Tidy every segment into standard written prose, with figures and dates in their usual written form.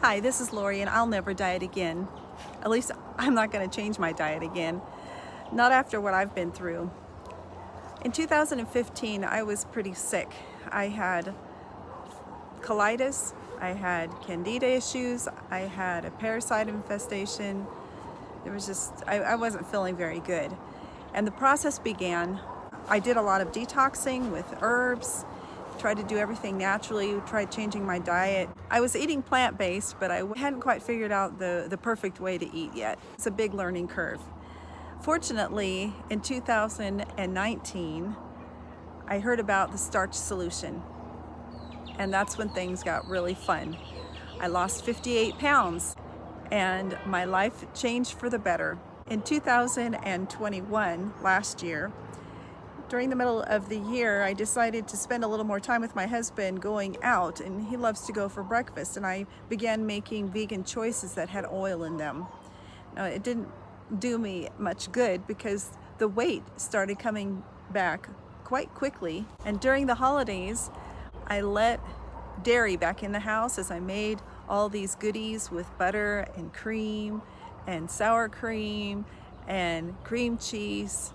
Hi, this is Lori, and I'll never diet again. At least I'm not going to change my diet again. Not after what I've been through. In 2015, I was pretty sick. I had colitis, I had candida issues, I had a parasite infestation. I wasn't feeling very good. And the process began. I did a lot of detoxing with herbs, tried to do everything naturally, tried changing my diet. I was eating plant-based, but I hadn't quite figured out the perfect way to eat yet. It's a big learning curve. Fortunately, in 2019, I heard about the Starch solution, and that's when things got really fun. I lost 58 pounds, and my life changed for the better. In 2021, last year, during the middle of the year, I decided to spend a little more time with my husband going out, and he loves to go for breakfast, and I began making vegan choices that had oil in them. Now, it didn't do me much good because the weight started coming back quite quickly, and during the holidays, I let dairy back in the house as I made all these goodies with butter and cream and sour cream and cream cheese.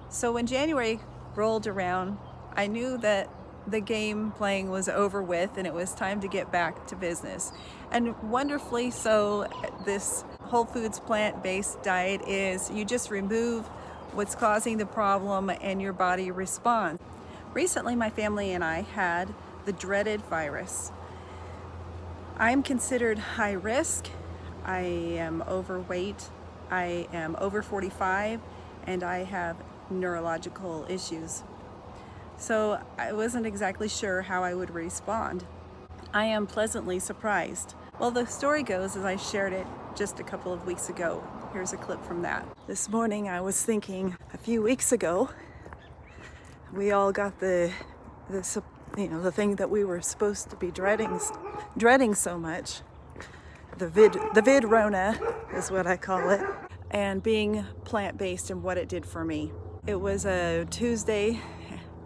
So when January rolled around, I knew that the game playing was over with and it was time to get back to business. And wonderfully so, this whole foods plant-based diet is you just remove what's causing the problem and your body responds. Recently, my family and I had the dreaded virus. I'm considered high risk. I am overweight. I am over 45, and I have neurological issues. So I wasn't exactly sure how I would respond. I am pleasantly surprised. Well, the story goes as I shared it just a couple of weeks ago. Here's a clip from that. This morning I was thinking a few weeks ago, we all got the thing that we were supposed to be dreading so much. The vid Rona is what I call it. And being plant-based and what it did for me. It was a Tuesday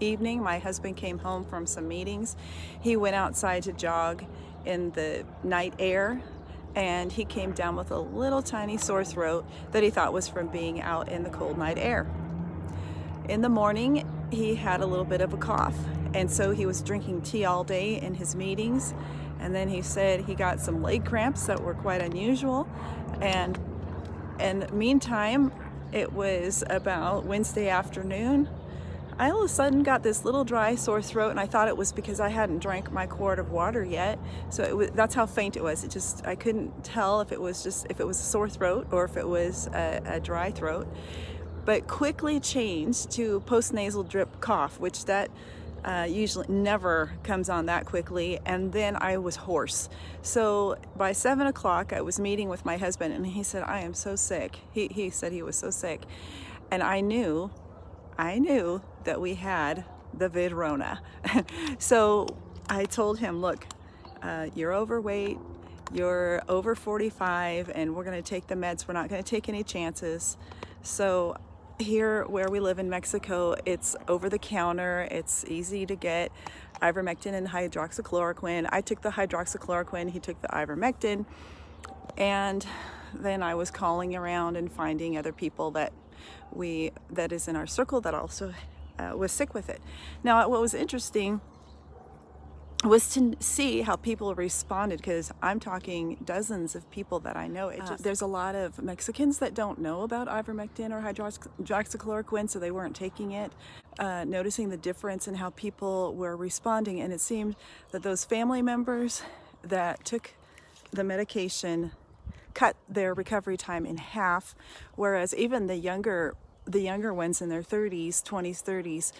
evening. My husband came home from some meetings. He went outside to jog in the night air, and he came down with a little tiny sore throat that he thought was from being out in the cold night air. In the morning, he had a little bit of a cough, and so he was drinking tea all day in his meetings, and then he said he got some leg cramps that were quite unusual, and meantime, it was about Wednesday afternoon. I all of a sudden got this little dry sore throat, and I thought it was because I hadn't drank my quart of water yet. So that's how faint it was. I couldn't tell if it was a sore throat or if it was a dry throat. But quickly changed to postnasal drip cough, which that usually never comes on that quickly, and then I was hoarse. So by 7 o'clock I was meeting with my husband, and he said, I am so sick. He said he was so sick, and I knew that we had the vid Rona. So I told him, look, you're overweight, you're over 45, and we're going to take the meds. We're not going to take any chances. So here where we live in Mexico, it's over the counter, it's easy to get ivermectin and hydroxychloroquine. I took the hydroxychloroquine, he took the ivermectin, and then I was calling around and finding other people that is in our circle that also was sick with it. Now, what was interesting was to see how people responded, because I'm talking dozens of people that I know. There's a lot of Mexicans that don't know about ivermectin or hydroxychloroquine, so they weren't taking it, noticing the difference in how people were responding, and it seemed that those family members that took the medication cut their recovery time in half, whereas even the younger ones in their 30s, 20s, 30s,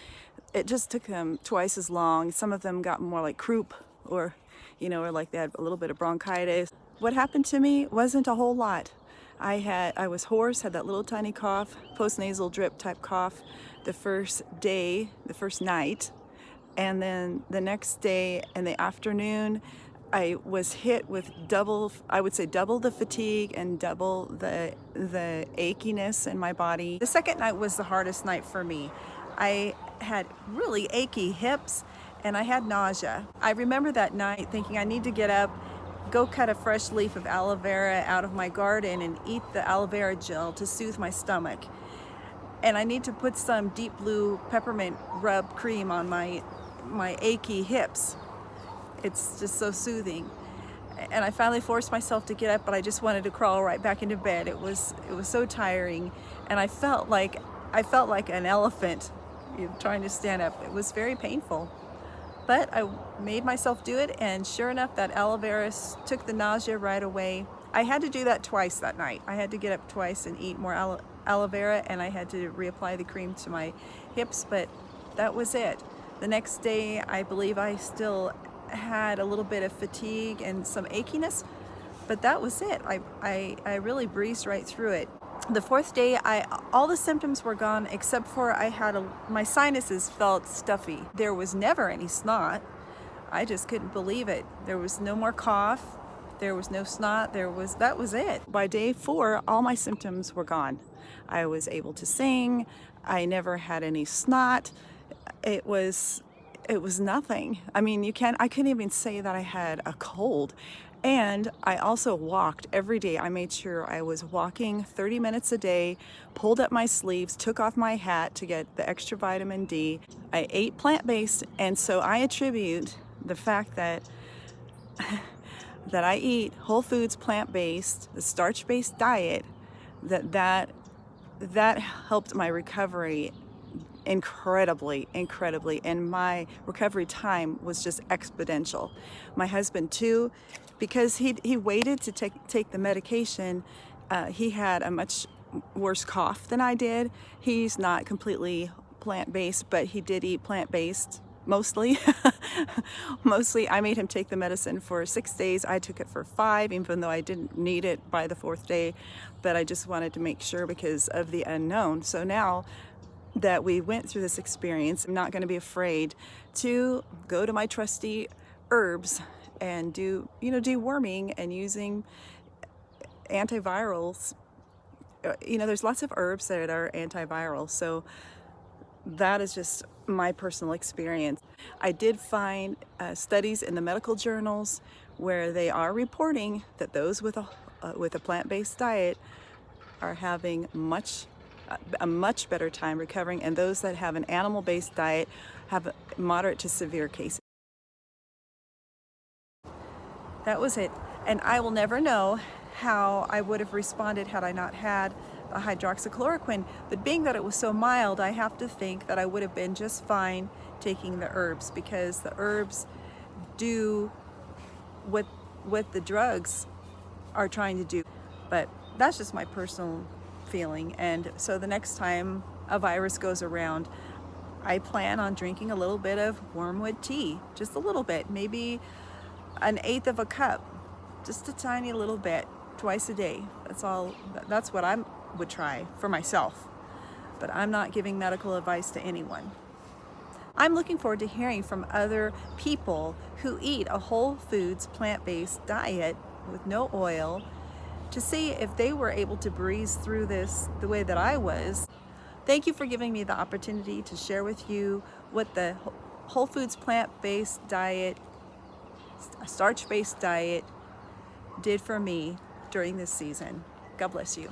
it just took them twice as long. Some of them got more like croup, or like they had a little bit of bronchitis. What happened to me wasn't a whole lot. I was hoarse, had that little tiny cough, postnasal drip type cough the first night, and then the next day in the afternoon, I was hit with double the fatigue and double the achiness in my body. The second night was the hardest night for me. I had really achy hips and I had nausea. I remember that night thinking I need to get up, go cut a fresh leaf of aloe vera out of my garden and eat the aloe vera gel to soothe my stomach. And I need to put some deep blue peppermint rub cream on my achy hips. It's just so soothing. And I finally forced myself to get up, but I just wanted to crawl right back into bed. It was so tiring, and I felt like an elephant, trying to stand up. It was very painful, but I made myself do it, and sure enough, that aloe vera took the nausea right away. I had to do that twice that night. I had to get up twice and eat more aloe vera, and I had to reapply the cream to my hips, but that was it. The next day, I believe I still had a little bit of fatigue and some achiness, but that was it. I really breezed right through it. The fourth day, all the symptoms were gone except for my sinuses felt stuffy. There was never any snot. I just couldn't believe it. There was no more cough. There was no snot. That was it. By day 4, all my symptoms were gone. I was able to sing. I never had any snot. It was nothing. I mean, I couldn't even say that I had a cold. And I also walked every day. I made sure I was walking 30 minutes a day, pulled up my sleeves, took off my hat to get the extra vitamin D. I ate plant-based, and so I attribute the fact that that I eat whole foods, plant-based, the starch-based diet, that helped my recovery incredibly, and my recovery time was just exponential. My husband too, because he waited to take the medication. He had a much worse cough than I did. He's not completely plant-based, but he did eat plant-based mostly. Mostly. I made him take the medicine for 6 days. I took it for 5, even though I didn't need it by the 4th day, but I just wanted to make sure because of the unknown. So now that we went through this experience, I'm not going to be afraid to go to my trusty herbs and do deworming and using antivirals. There's lots of herbs that are antiviral, so that is just my personal experience. I did find studies in the medical journals where they are reporting that those with a plant-based diet are having a much better time recovering, and those that have an animal-based diet have moderate to severe cases. That was it. And I will never know how I would have responded had I not had the hydroxychloroquine, but being that it was so mild, I have to think that I would have been just fine taking the herbs, because the herbs do what the drugs are trying to do. But that's just my personal feeling. And so the next time a virus goes around, I plan on drinking a little bit of wormwood tea, just a little bit, maybe 1/8 of a cup, just a tiny little bit, twice a day. That's all. That's what I would try for myself, but I'm not giving medical advice to anyone. I'm looking forward to hearing from other people who eat a whole foods plant-based diet with no oil, to see if they were able to breeze through this the way that I was. Thank you for giving me the opportunity to share with you what the whole foods plant-based diet, starch-based diet did for me during this season. God bless you.